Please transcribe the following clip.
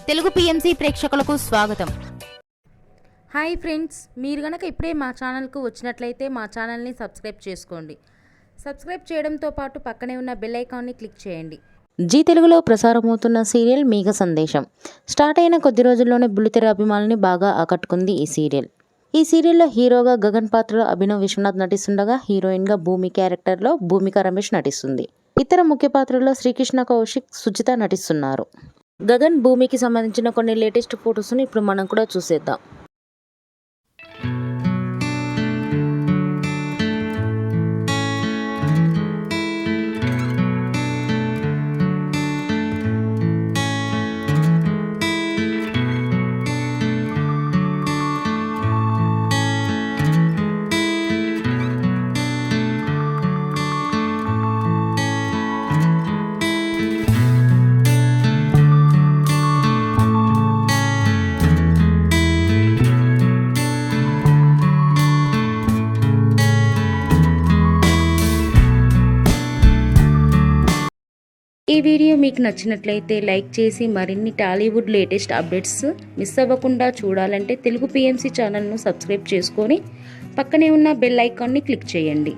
Telugu PMC ప్రేక్షకులకు స్వాగతం. Hi friends, మీరు గనక ఇప్పుడే మా ఛానల్కు వచ్చినట్లయితే మా ఛానల్ని సబ్స్క్రైబ్ చేసుకోండి. సబ్స్క్రైబ్ చేయడంతో పాటు పక్కనే ఉన్న బెల్ ఐకాన్ని క్లిక్ చేయండి. జీ తెలుగులో ప్రసారమవుతున్న సీరియల్ మేఘ సందేశం స్టార్ట్ అయిన కొద్ది రోజుల్లోనే బుల్లితెర అభిమానుల్ని బాగా ఆకట్టుకుంది ఈ సీరియల్. ఈ సీరియల్లో హీరోగా గగన్ పాత్రలో అభినవ్ విశ్వనాథ్ నటిస్తుండగా హీరోయిన్గా భూమి క్యారెక్టర్లో భూమిక రమేష్ నటిస్తుంది. ఇతర ముఖ్య పాత్రల్లో శ్రీకృష్ణ కౌశిక్, సుజిత నటిస్తున్నారు. గగన్ భూమికి సంబంధించిన కొన్ని లేటెస్ట్ ఫొటోస్ని ఇప్పుడు మనం కూడా చూసేద్దాం. ఈ వీడియో మీకు నచ్చినట్లయితే లైక్ చేసి మరిన్ని టాలీవుడ్ లేటెస్ట్ అప్డేట్స్ మిస్ అవ్వకుండా చూడాలంటే తెలుగు పిఎంసి ఛానల్ను సబ్స్క్రైబ్ చేసుకొని పక్కనే ఉన్న బెల్ ఐకాన్ని క్లిక్ చేయండి.